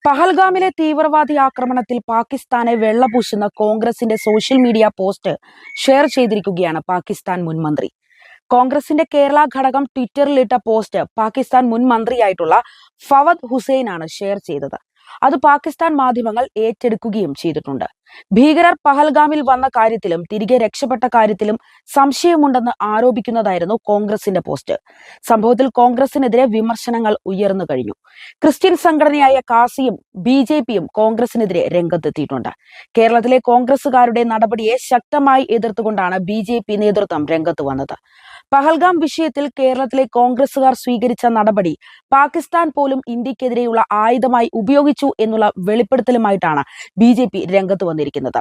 പഹൽഗാമിലെ തീവ്രവാദി ആക്രമണത്തിൽ പാകിസ്ഥാനെ വെള്ളപൂശുന്ന കോൺഗ്രസിന്റെ സോഷ്യൽ മീഡിയ പോസ്റ്റ് ഷെയർ ചെയ്തിരിക്കുകയാണ് പാകിസ്ഥാൻ മുൻ മന്ത്രി. കോൺഗ്രസിന്റെ കേരള ഘടകം ട്വിറ്ററിലിട്ട പോസ്റ്റ് പാകിസ്ഥാൻ മുൻ മന്ത്രിയായിട്ടുള്ള ഫവദ് ഹുസൈനാണ് ഷെയർ ചെയ്തത്. അത് പാകിസ്ഥാൻ മാധ്യമങ്ങൾ ഏറ്റെടുക്കുകയും ചെയ്തിട്ടുണ്ട്. ഭീകരർ പഹൽഗാമിൽ വന്ന കാര്യത്തിലും തിരികെ രക്ഷപ്പെട്ട കാര്യത്തിലും സംശയമുണ്ടെന്ന് ആരോപിക്കുന്നതായിരുന്നു കോൺഗ്രസിന്റെ പോസ്റ്റ്. സംഭവത്തിൽ കോൺഗ്രസിനെതിരെ വിമർശനങ്ങൾ ഉയർന്നു കഴിഞ്ഞു. ക്രിസ്ത്യൻ സംഘടനയായ കാസിയും BJPയും കോൺഗ്രസിനെതിരെ രംഗത്തെത്തിയിട്ടുണ്ട്. കേരളത്തിലെ കോൺഗ്രസുകാരുടെ നടപടിയെ ശക്തമായി എതിർത്തുകൊണ്ടാണ് BJP നേതൃത്വം രംഗത്ത് വന്നത്. പഹൽഗാം വിഷയത്തിൽ കേരളത്തിലെ കോൺഗ്രസുകാർ സ്വീകരിച്ച നടപടി പാകിസ്ഥാൻ പോലും ഇന്ത്യക്കെതിരെയുള്ള ആയുധമായി ഉപയോഗിച്ചു എന്നുള്ള വെളിപ്പെടുത്തലുമായിട്ടാണ് BJP രംഗത്ത് വന്നിരിക്കുന്നത്.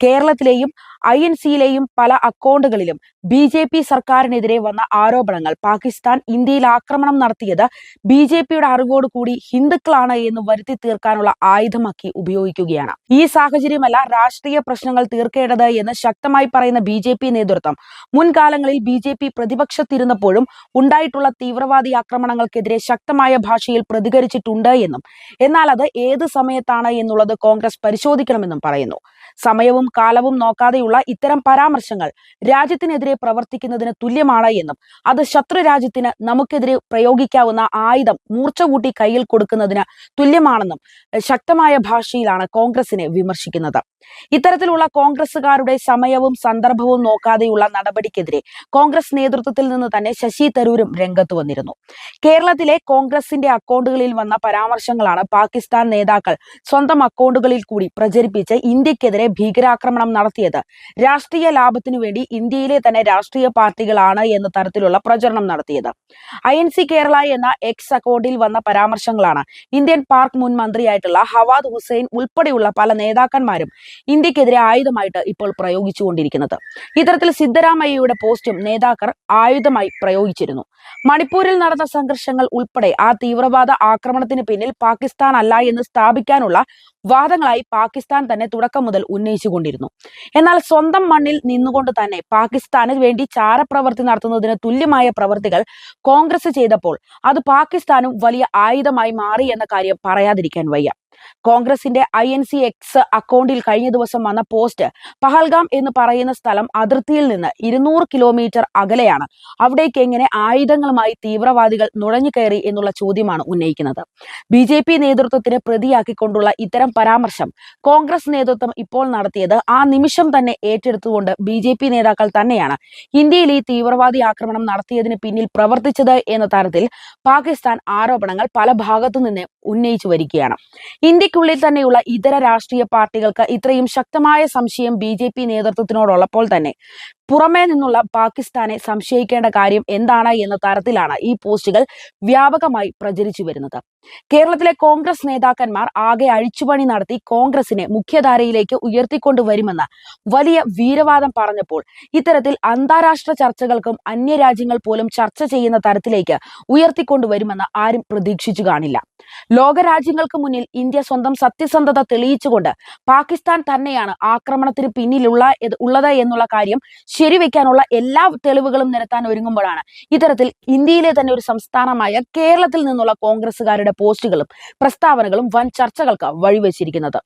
കേരളത്തിലെയും INCയിലെയും പല അക്കൗണ്ടുകളിലും BJP സർക്കാരിനെതിരെ വന്ന ആരോപണങ്ങൾ പാകിസ്ഥാൻ ഇന്ത്യയിൽ ആക്രമണം നടത്തിയത് BJPയുടെ അറിവോടുകൂടി ഹിന്ദുക്കളാണ് എന്ന് വരുത്തി തീർക്കാനുള്ള ആയുധമാക്കി ഉപയോഗിക്കുകയാണ്. ഈ സാഹചര്യമല്ല രാഷ്ട്രീയ പ്രശ്നങ്ങൾ തീർക്കേണ്ടത് എന്ന് ശക്തമായി പറയുന്ന BJP നേതൃത്വം മുൻകാലങ്ങളിൽ BJP പ്രതിപക്ഷത്തിരുന്നപ്പോഴും ഉണ്ടായിട്ടുള്ള തീവ്രവാദി ആക്രമണങ്ങൾക്കെതിരെ ശക്തമായ ഭാഷയിൽ പ്രതികരിച്ചിട്ടുണ്ട് എന്നും എന്നാൽ അത് ഏത് സമയത്താണ് എന്നുള്ളത് കോൺഗ്രസ് പരിശോധിക്കണമെന്നും പറയുന്നു. സമയവും കാലവും നോക്കാതെയുള്ള ഇത്തരം പരാമർശങ്ങൾ രാജ്യത്തിനെതിരെ പ്രവർത്തിക്കുന്നതിന് തുല്യമാണ് എന്നും അത് ശത്രു രാജ്യത്തിന് നമുക്കെതിരെ പ്രയോഗിക്കാവുന്ന ആയുധം മൂർച്ച കൂട്ടി കയ്യിൽ കൊടുക്കുന്നതിന് തുല്യമാണെന്നും ശക്തമായ ഭാഷയിലാണ് കോൺഗ്രസിനെ വിമർശിക്കുന്നത്. ഇത്തരത്തിലുള്ള കോൺഗ്രസുകാരുടെ സമയവും സന്ദർഭവും നോക്കാതെയുള്ള നടപടിക്കെതിരെ കോൺഗ്രസ് നേതൃത്വത്തിൽ നിന്ന് തന്നെ ശശി തരൂരും രംഗത്ത് വന്നിരുന്നു. കേരളത്തിലെ കോൺഗ്രസിന്റെ അക്കൗണ്ടുകളിൽ വന്ന പരാമർശങ്ങളാണ് പാകിസ്ഥാൻ നേതാക്കൾ സ്വന്തം അക്കൗണ്ടുകളിൽ കൂടി പ്രചരിപ്പിച്ച് ഇന്ത്യക്കെതിരെ ഭീകരാക്രമണം നടത്തിയത് രാഷ്ട്രീയ ലാഭത്തിനു വേണ്ടി ഇന്ത്യയിലെ തന്നെ രാഷ്ട്രീയ പാർട്ടികളാണ് എന്ന തരത്തിലുള്ള പ്രചരണം നടത്തിയത്. INC കേരള എന്ന എക്സ് അക്കൗണ്ടിൽ വന്ന പരാമർശങ്ങളാണ് ഇന്ത്യൻ പാർക്ക് മുൻ മന്ത്രിയായിട്ടുള്ള ഫവദ് ഹുസൈൻ ഉൾപ്പെടെയുള്ള പല നേതാക്കന്മാരും ഇന്ത്യക്കെതിരെ ആയുധമായിട്ട് ഇപ്പോൾ പ്രയോഗിച്ചുകൊണ്ടിരിക്കുന്നത്. ഇത്തരത്തിൽ സിദ്ധരാമയ്യയുടെ പോസ്റ്റും നേതാക്കൾ ആയുധമായി പ്രയോഗിച്ചിരുന്നു. മണിപ്പൂരിൽ നടന്ന സംഘർഷങ്ങൾ ഉൾപ്പെടെ ആ തീവ്രവാദ ആക്രമണത്തിന് പിന്നിൽ പാകിസ്ഥാൻ അല്ല എന്ന് സ്ഥാപിക്കാനുള്ള വാദങ്ങളായി പാകിസ്ഥാൻ തന്നെ തുടക്കം മുതൽ ഉന്നയിച്ചുകൊണ്ടിരുന്നു. എന്നാൽ സ്വന്തം മണ്ണിൽ നിന്നുകൊണ്ട് തന്നെ പാകിസ്ഥാന് വേണ്ടി ചാരപ്രവർത്തി നടത്തുന്നതിന് തുല്യമായ പ്രവർത്തികൾ കോൺഗ്രസ് ചെയ്തപ്പോൾ അത് പാകിസ്ഥാനും വലിയ ആയുധമായി മാറി എന്ന കാര്യം പറയാതിരിക്കാൻ വയ്യ. കോൺഗ്രസിന്റെ INC എക്സ് അക്കൗണ്ടിൽ കഴിഞ്ഞ ദിവസം വന്ന പോസ്റ്റ് പഹൽഗാം എന്ന് പറയുന്ന സ്ഥലം അതിർത്തിയിൽ നിന്ന് 200 കിലോമീറ്റർ അകലെയാണ്. അവിടേക്ക് എങ്ങനെ ആയുധങ്ങളുമായി തീവ്രവാദികൾ നുഴഞ്ഞു കയറി എന്നുള്ള ചോദ്യമാണ് ഉന്നയിക്കുന്നത്. BJP നേതൃത്വത്തിന് പ്രതിയാക്കിക്കൊണ്ടുള്ള ഇത്തരം പരാമർശം കോൺഗ്രസ് നേതൃത്വം ഇപ്പോൾ നടത്തിയത് ആ നിമിഷം തന്നെ ഏറ്റെടുത്തുകൊണ്ട് BJP നേതാക്കൾ തന്നെയാണ് ഇന്ത്യയിൽ ഈ തീവ്രവാദി ആക്രമണം നടത്തിയതിന് പിന്നിൽ പ്രവർത്തിച്ചത് എന്ന തരത്തിൽ പാകിസ്ഥാൻ ആരോപണങ്ങൾ പല ഭാഗത്തു നിന്ന് ഉന്നയിച്ചു വരികയാണ്. ഇന്ത്യക്കുള്ളിൽ തന്നെയുള്ള ഇതര രാഷ്ട്രീയ പാർട്ടികൾക്ക് ഇത്രയും ശക്തമായ സംശയം BJP നേതൃത്വത്തിനോടുള്ളപ്പോൾ തന്നെ പുറമേ നിന്നുള്ള പാകിസ്ഥാനെ സംശയിക്കേണ്ട കാര്യം എന്താണ് എന്ന തരത്തിലാണ് ഈ പോസ്റ്റുകൾ വ്യാപകമായി പ്രചരിച്ചു വരുന്നത്. കേരളത്തിലെ കോൺഗ്രസ് നേതാക്കന്മാർ ആകെ അഴിച്ചുപണി നടത്തി കോൺഗ്രസിനെ മുഖ്യധാരയിലേക്ക് ഉയർത്തിക്കൊണ്ടുവരുമെന്ന് വലിയ വീരവാദം പറഞ്ഞപ്പോൾ ഇത്തരത്തിൽ അന്താരാഷ്ട്ര ചർച്ചകൾക്കും അന്യരാജ്യങ്ങൾ പോലും ചർച്ച ചെയ്യുന്ന തരത്തിലേക്ക് ഉയർത്തിക്കൊണ്ടുവരുമെന്ന് ആരും പ്രതീക്ഷിച്ചു കാണില്ല. ലോകരാജ്യങ്ങൾക്ക് മുന്നിൽ ഇന്ത്യ സ്വന്തം സത്യസന്ധത തെളിയിച്ചുകൊണ്ട് പാകിസ്ഥാൻ തന്നെയാണ് ആക്രമണത്തിന് പിന്നിലുള്ളത് എന്നുള്ള കാര്യം ശരിവെക്കാനുള്ള എല്ലാ തെളിവുകളും നിരത്താൻ ഒരുങ്ങുമ്പോഴാണ് ഇത്തരത്തിൽ ഇന്ത്യയിലെ തന്നെ ഒരു സംസ്ഥാനമായ കേരളത്തിൽ നിന്നുള്ള കോൺഗ്രസുകാരുടെ പോസ്റ്റുകളും പ്രസ്താവനകളും വൻ ചർച്ചകൾക്ക് വഴിവെച്ചിരിക്കുന്നത്.